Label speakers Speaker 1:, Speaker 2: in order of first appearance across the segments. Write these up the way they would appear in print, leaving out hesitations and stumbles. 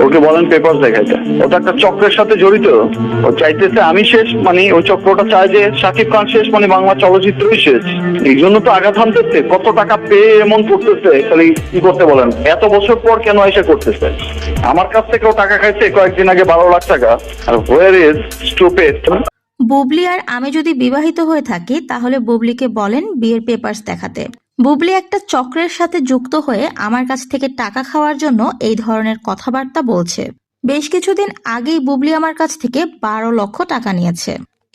Speaker 1: ওকে বলেন পেপার দেখাইতে। ও তো একটা চক্রের সাথে জড়িত। ও চাইতেছে আমি শেষ, মানে ওই চক্রটা চায় যে শাকিব খান শেষ, মানে বাংলা চলচ্চিত্রই শেষ। এই জন্য তো আঘাত হানতেছে, কত টাকা পেয়ে এমন করতেছে। খালি কি করতে বলেন, এত বছর পর কেন এসে করতেছে? আমার কাছ থেকেও টাকা খাইছে কয়েকদিন আগে 12 লাখ টাকা। আর হোয়ার ইজ স্টুপিড।
Speaker 2: বুবলি আর আমি যদি বিবাহিত হয়ে থাকি তাহলে বুবলিকে বলেন বিয়ের পেপারস দেখাতে। বুবলি একটা চক্রের সাথে যুক্ত হয়ে আমার কাছ থেকে টাকা খাওয়ার জন্য এই ধরনের কথাবার্তা বলছে। বেশ কিছুদিন আগেই বুবলি আমার কাছ থেকে 12 লক্ষ টাকা নিয়েছে।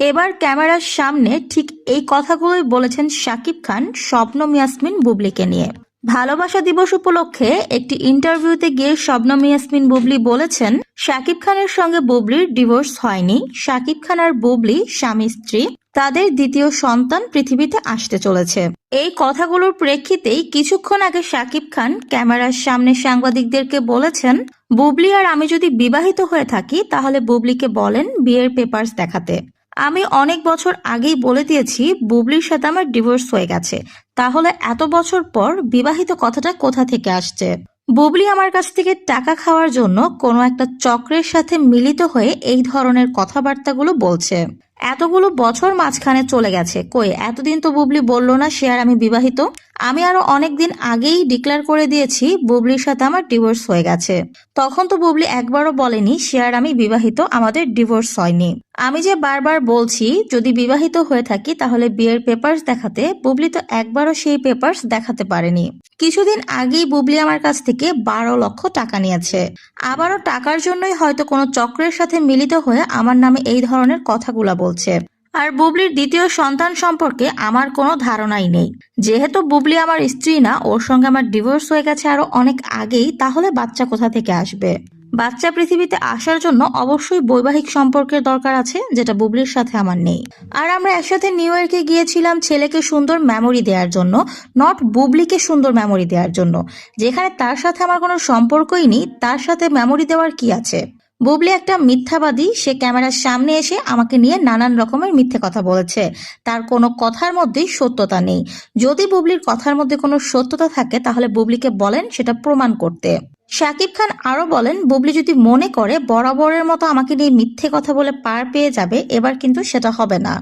Speaker 2: এবার ক্যামেরার সামনে ঠিক এই কথাগুলোই বলেছেন শাকিব খান শবনম ইয়াসমিন বুবলিকে নিয়ে। ভালোবাসা দিবস উপলক্ষে একটি ইন্টারভিউতে গিয়ে শবনম ইয়াসমিন বুবলি বলেছেন শাকিব খানের সঙ্গে বুবলির ডিভোর্স হয়নি, শাকিব খান আর বুবলি স্বামী স্ত্রী, তাদের দ্বিতীয় সন্তান পৃথিবীতে আসতে চলেছে। এই কথাগুলোর প্রেক্ষিতেই কিছুক্ষণ আগে শাকিব খান ক্যামেরার সামনে সাংবাদিকদেরকে বলেছেন বুবলি আর আমি যদি বিবাহিত হয়ে থাকি তাহলে বুবলিকে বলেন বিয়ের পেপারস দেখাতে। আমি অনেক বছর আগেই বলে দিয়েছি বুবলির সাথে আমার ডিভোর্স হয়ে গেছে, তাহলে এত বছর পর বিবাহিত কথাটা কোথা থেকে আসছে? বুবলি আমার কাছ থেকে টাকা খাওয়ার জন্য কোনো একটা চক্রের সাথে মিলিত হয়ে এই ধরনের কথাবার্তাগুলো বলছে। এতগুলো বছর মাঝখানে চলে গেছে, কই এতদিন তো বুবলি বলল না সে আর আমি বিবাহিত। আমি আরো অনেকদিন আগেই ডিক্লেয়ার করে দিয়েছি বুবলির সাথে আমার ডিভোর্স হয়ে গেছে। তখন তো বুবলি একবারও বলেনি সে আর আমি বিবাহিত, আমাদের ডিভোর্স হয়নি। আমি যে বারবার বলছি যদি বিবাহিত হয়ে থাকি তাহলে বিয়ের পেপারস দেখাতে, বুবলি তো একবারও সেই পেপারস দেখাতে পারেনি। কিছুদিন আগেই বুবলি আমার কাছ থেকে 12 লক্ষ টাকা নিয়েছে। আবারও টাকার জন্যই হয়তো কোনো চক্রের সাথে মিলিত হয়ে আমার নামে এই ধরনের কথাগুলা বলছে। আর বুবলির দ্বিতীয় সন্তান সম্পর্কে আমার কোনো ধারণাই নেই। যেহেতু বুবলি আমার স্ত্রী না, ওর সঙ্গে আমার ডিভোর্স হয়ে গেছে আরো অনেক আগেই, তাহলে বাচ্চা কোথা থেকে আসবে? বাচ্চা পৃথিবীতে আসার জন্য অবশ্যই বৈবাহিক সম্পর্কের দরকার আছে, যেটা বুবলির সাথে আমার নেই। আর আমরা একসাথে নিউ ইয়র্কে গিয়েছিলাম ছেলেকে সুন্দর মেমোরি দেওয়ার জন্য, নট বুবলিকে সুন্দর মেমোরি দেওয়ার জন্য। যেখানে তার সাথে আমার কোনো সম্পর্কই নেই, তার সাথে মেমোরি দেওয়ার কি আছে? বুবলি একটা মিথ্যাবাদী, সে ক্যামেরার সামনে এসে আমাকে নিয়ে নানান রকমের মিথ্যে কথা বলেছে। তার কোনো কথার মধ্যেই সত্যতা নেই। যদি বুবলির কথার মধ্যে কোনো সত্যতা থাকে তাহলে বুবলিকে বলেন সেটা প্রমাণ করতে। শাকিব খান আরো বলেন বুবলি যদি মনে করে বরাবরের মতো আমাকে নিয়ে মিথ্যে কথা বলে পার পেয়ে যাবে, এবার কিন্তু সেটা হবে না।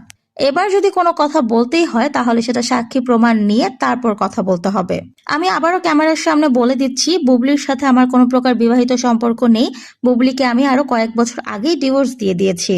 Speaker 2: এবার যদি কোনো কথা বলতেই হয় তাহলে সেটা সাক্ষী প্রমাণ নিয়ে তারপর কথা বলতে হবে। আমি আবারও ক্যামেরার সামনে বলে দিচ্ছি বুবলির সাথে আমার কোনো প্রকার বিবাহিত সম্পর্ক নেই। বুবলিকে আমি আরো কয়েক বছর আগেই ডিভোর্স দিয়ে দিয়েছি।